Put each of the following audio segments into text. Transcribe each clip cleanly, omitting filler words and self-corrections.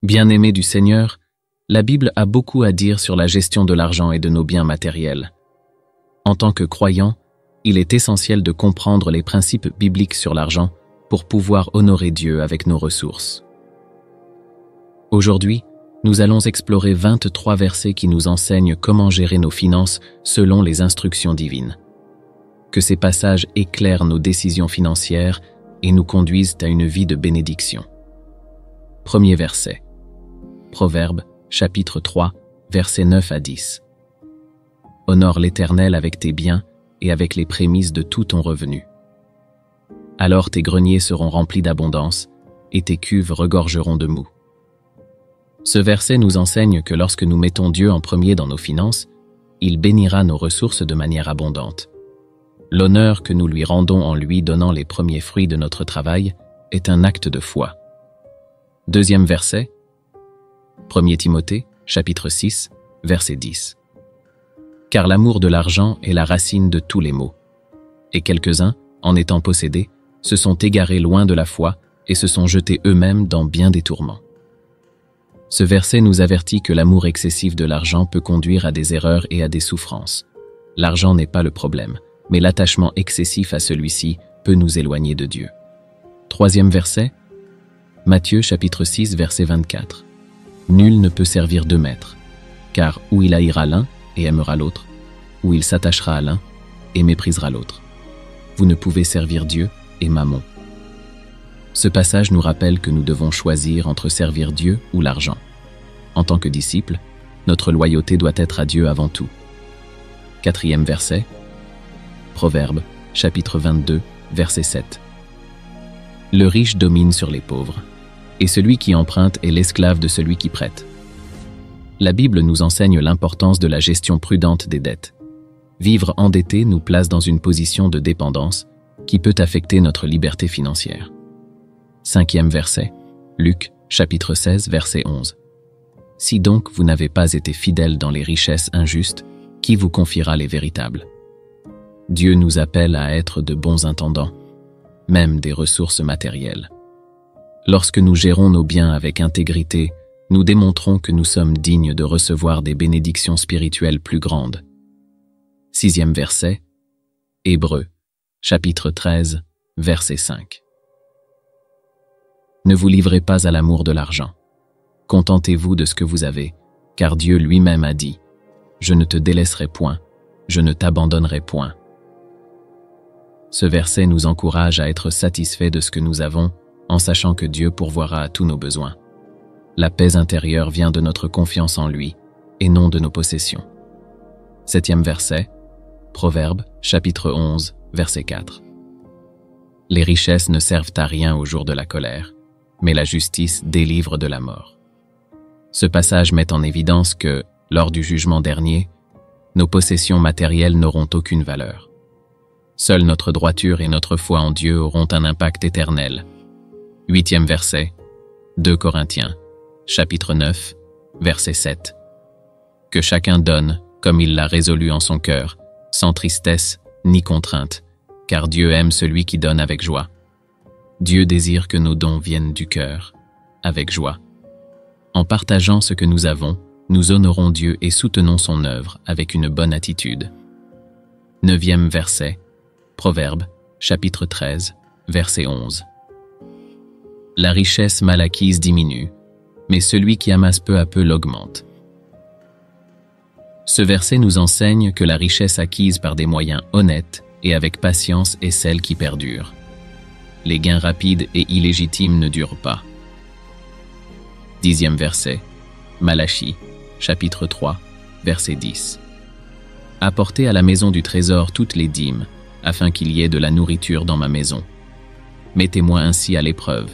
Bien-aimés du Seigneur, la Bible a beaucoup à dire sur la gestion de l'argent et de nos biens matériels. En tant que croyants, il est essentiel de comprendre les principes bibliques sur l'argent pour pouvoir honorer Dieu avec nos ressources. Aujourd'hui, nous allons explorer 23 versets qui nous enseignent comment gérer nos finances selon les instructions divines. Que ces passages éclairent nos décisions financières et nous conduisent à une vie de bénédiction. Premier verset. Proverbes, chapitre 3, versets 9 à 10. Honore l'Éternel avec tes biens et avec les prémices de tout ton revenu. Alors tes greniers seront remplis d'abondance et tes cuves regorgeront de moût. Ce verset nous enseigne que lorsque nous mettons Dieu en premier dans nos finances, il bénira nos ressources de manière abondante. L'honneur que nous lui rendons en lui donnant les premiers fruits de notre travail est un acte de foi. Deuxième verset, 1 Timothée, chapitre 6, verset 10. Car l'amour de l'argent est la racine de tous les maux. Et quelques-uns, en étant possédés, se sont égarés loin de la foi et se sont jetés eux-mêmes dans bien des tourments. Ce verset nous avertit que l'amour excessif de l'argent peut conduire à des erreurs et à des souffrances. L'argent n'est pas le problème, mais l'attachement excessif à celui-ci peut nous éloigner de Dieu. Troisième verset, Matthieu chapitre 6, verset 24. Nul ne peut servir deux maîtres, car ou il haïra l'un et aimera l'autre, ou il s'attachera à l'un et méprisera l'autre. Vous ne pouvez servir Dieu et Mammon. Ce passage nous rappelle que nous devons choisir entre servir Dieu ou l'argent. En tant que disciples, notre loyauté doit être à Dieu avant tout. Quatrième verset, Proverbes, chapitre 22, verset 7. Le riche domine sur les pauvres, et celui qui emprunte est l'esclave de celui qui prête. La Bible nous enseigne l'importance de la gestion prudente des dettes. Vivre endetté nous place dans une position de dépendance qui peut affecter notre liberté financière. Cinquième verset, Luc, chapitre 16, verset 11. Si donc vous n'avez pas été fidèles dans les richesses injustes, qui vous confiera les véritables? Dieu nous appelle à être de bons intendants, même des ressources matérielles. Lorsque nous gérons nos biens avec intégrité, nous démontrons que nous sommes dignes de recevoir des bénédictions spirituelles plus grandes. Sixième verset, Hébreux, chapitre 13, verset 5. Ne vous livrez pas à l'amour de l'argent. Contentez-vous de ce que vous avez, car Dieu lui-même a dit « Je ne te délaisserai point, je ne t'abandonnerai point ». Ce verset nous encourage à être satisfaits de ce que nous avons, en sachant que Dieu pourvoira à tous nos besoins. La paix intérieure vient de notre confiance en lui, et non de nos possessions. Septième verset, Proverbes, chapitre 11, verset 4. Les richesses ne servent à rien au jour de la colère, mais la justice délivre de la mort. Ce passage met en évidence que, lors du jugement dernier, nos possessions matérielles n'auront aucune valeur. Seule notre droiture et notre foi en Dieu auront un impact éternel. Huitième verset, 2 Corinthiens, chapitre 9, verset 7. Que chacun donne, comme il l'a résolu en son cœur, sans tristesse ni contrainte, car Dieu aime celui qui donne avec joie. Dieu désire que nos dons viennent du cœur, avec joie. En partageant ce que nous avons, nous honorons Dieu et soutenons son œuvre avec une bonne attitude. Neuvième verset, Proverbes, chapitre 13, verset 11. La richesse mal acquise diminue, mais celui qui amasse peu à peu l'augmente. Ce verset nous enseigne que la richesse acquise par des moyens honnêtes et avec patience est celle qui perdure. Les gains rapides et illégitimes ne durent pas. Dixième verset, Malachie, chapitre 3, verset 10. Apportez à la maison du trésor toutes les dîmes, afin qu'il y ait de la nourriture dans ma maison. Mettez-moi ainsi à l'épreuve,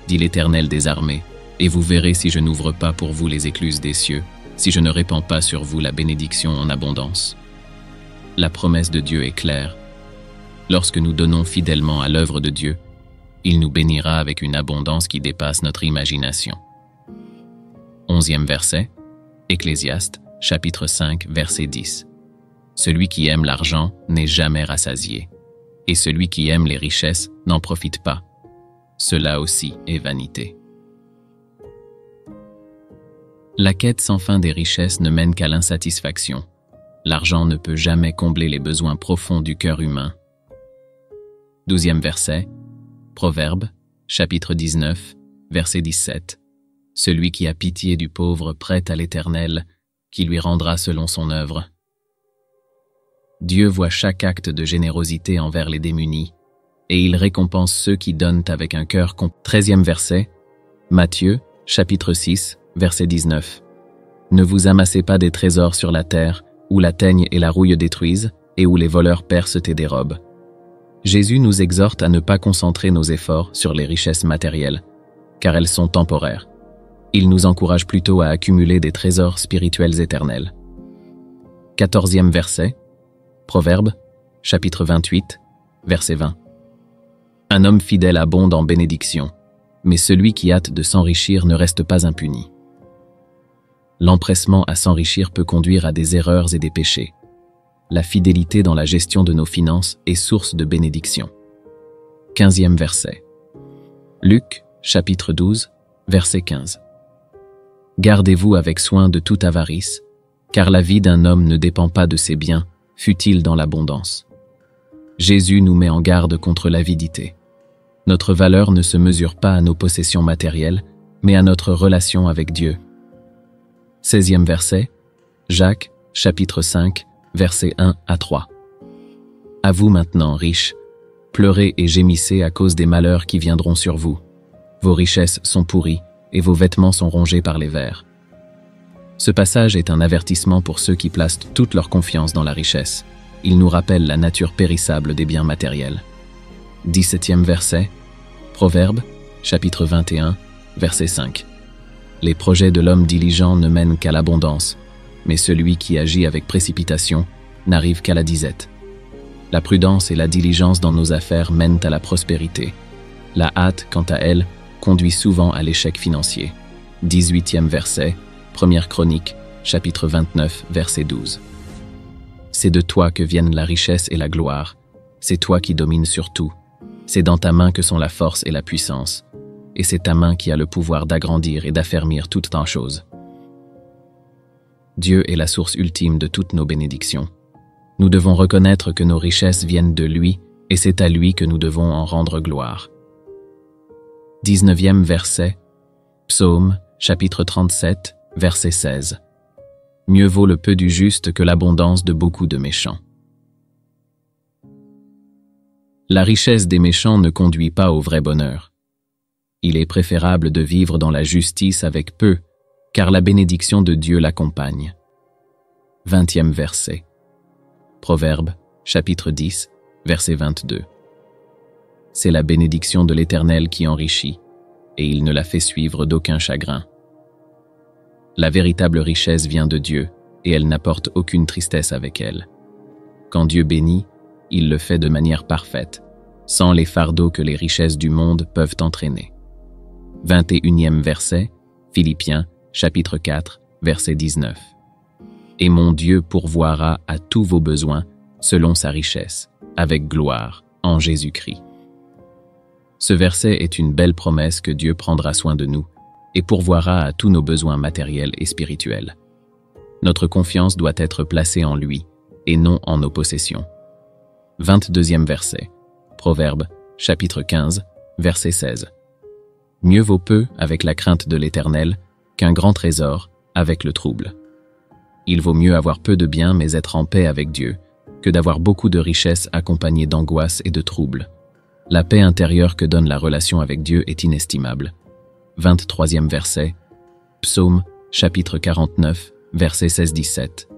dit l'Éternel des armées, et vous verrez si je n'ouvre pas pour vous les écluses des cieux, si je ne répands pas sur vous la bénédiction en abondance. La promesse de Dieu est claire. Lorsque nous donnons fidèlement à l'œuvre de Dieu, il nous bénira avec une abondance qui dépasse notre imagination. 11e verset, Ecclésiaste, chapitre 5, verset 10. Celui qui aime l'argent n'est jamais rassasié, et celui qui aime les richesses n'en profite pas. Cela aussi est vanité. La quête sans fin des richesses ne mène qu'à l'insatisfaction. L'argent ne peut jamais combler les besoins profonds du cœur humain. 12e verset, Proverbe, chapitre 19, verset 17. Celui qui a pitié du pauvre prête à l'Éternel, qui lui rendra selon son œuvre. Dieu voit chaque acte de générosité envers les démunis, et il récompense ceux qui donnent avec un cœur 13e verset, Matthieu, chapitre 6, verset 19. Ne vous amassez pas des trésors sur la terre, où la teigne et la rouille détruisent, et où les voleurs percent et dérobent. Jésus nous exhorte à ne pas concentrer nos efforts sur les richesses matérielles, car elles sont temporaires. Il nous encourage plutôt à accumuler des trésors spirituels éternels. 14e verset, Proverbe, chapitre 28, verset 20. Un homme fidèle abonde en bénédiction, mais celui qui hâte de s'enrichir ne reste pas impuni. L'empressement à s'enrichir peut conduire à des erreurs et des péchés. La fidélité dans la gestion de nos finances est source de bénédiction. 15e verset. Luc, chapitre 12, verset 15. Gardez-vous avec soin de toute avarice, car la vie d'un homme ne dépend pas de ses biens, fût-il dans l'abondance. Jésus nous met en garde contre l'avidité. Notre valeur ne se mesure pas à nos possessions matérielles, mais à notre relation avec Dieu. 16e verset, Jacques, chapitre 5, versets 1 à 3. À vous maintenant, riches, pleurez et gémissez à cause des malheurs qui viendront sur vous. Vos richesses sont pourries, et vos vêtements sont rongés par les vers. Ce passage est un avertissement pour ceux qui placent toute leur confiance dans la richesse. Il nous rappelle la nature périssable des biens matériels. 17e verset, Proverbe, chapitre 21, verset 5. Les projets de l'homme diligent ne mènent qu'à l'abondance, mais celui qui agit avec précipitation n'arrive qu'à la disette. La prudence et la diligence dans nos affaires mènent à la prospérité. La hâte, quant à elle, conduit souvent à l'échec financier. 18e verset, Première Chronique, chapitre 29, verset 12. C'est de toi que viennent la richesse et la gloire. C'est toi qui domines sur tout. C'est dans ta main que sont la force et la puissance. Et c'est ta main qui a le pouvoir d'agrandir et d'affermir toutes en choses. Dieu est la source ultime de toutes nos bénédictions. Nous devons reconnaître que nos richesses viennent de lui et c'est à lui que nous devons en rendre gloire. 19e verset, Psaume, chapitre 37, verset 16. Mieux vaut le peu du juste que l'abondance de beaucoup de méchants. La richesse des méchants ne conduit pas au vrai bonheur. Il est préférable de vivre dans la justice avec peu, car la bénédiction de Dieu l'accompagne. 20e verset. Proverbe, chapitre 10, verset 22. C'est la bénédiction de l'Éternel qui enrichit, et il ne la fait suivre d'aucun chagrin. La véritable richesse vient de Dieu, et elle n'apporte aucune tristesse avec elle. Quand Dieu bénit, il le fait de manière parfaite, sans les fardeaux que les richesses du monde peuvent entraîner. 21e verset, Philippiens, chapitre 4, verset 19. Et mon Dieu pourvoira à tous vos besoins, selon sa richesse, avec gloire, en Jésus-Christ. Ce verset est une belle promesse que Dieu prendra soin de nous et pourvoira à tous nos besoins matériels et spirituels. Notre confiance doit être placée en lui et non en nos possessions. 22e verset, Proverbe, chapitre 15, verset 16. Mieux vaut peu avec la crainte de l'Éternel qu'un grand trésor avec le trouble. Il vaut mieux avoir peu de biens mais être en paix avec Dieu que d'avoir beaucoup de richesses accompagnées d'angoisse et de troubles. La paix intérieure que donne la relation avec Dieu est inestimable. 23e verset, Psaume, chapitre 49, verset 16-17.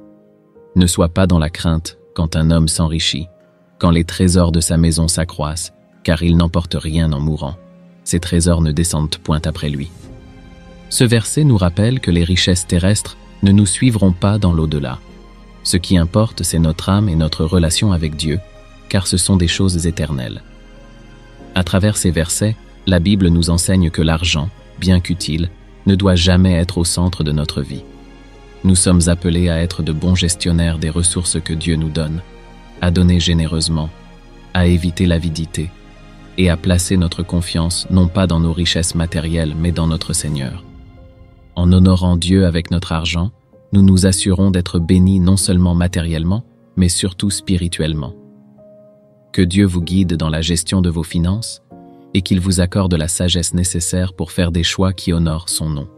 Ne sois pas dans la crainte quand un homme s'enrichit, quand les trésors de sa maison s'accroissent, car il n'emporte rien en mourant. Ses trésors ne descendent point après lui. Ce verset nous rappelle que les richesses terrestres ne nous suivront pas dans l'au-delà. Ce qui importe, c'est notre âme et notre relation avec Dieu, car ce sont des choses éternelles. À travers ces versets, la Bible nous enseigne que l'argent, bien qu'utile, ne doit jamais être au centre de notre vie. Nous sommes appelés à être de bons gestionnaires des ressources que Dieu nous donne, à donner généreusement, à éviter l'avidité et à placer notre confiance non pas dans nos richesses matérielles mais dans notre Seigneur. En honorant Dieu avec notre argent, nous nous assurons d'être bénis non seulement matériellement, mais surtout spirituellement. Que Dieu vous guide dans la gestion de vos finances et qu'il vous accorde la sagesse nécessaire pour faire des choix qui honorent son nom.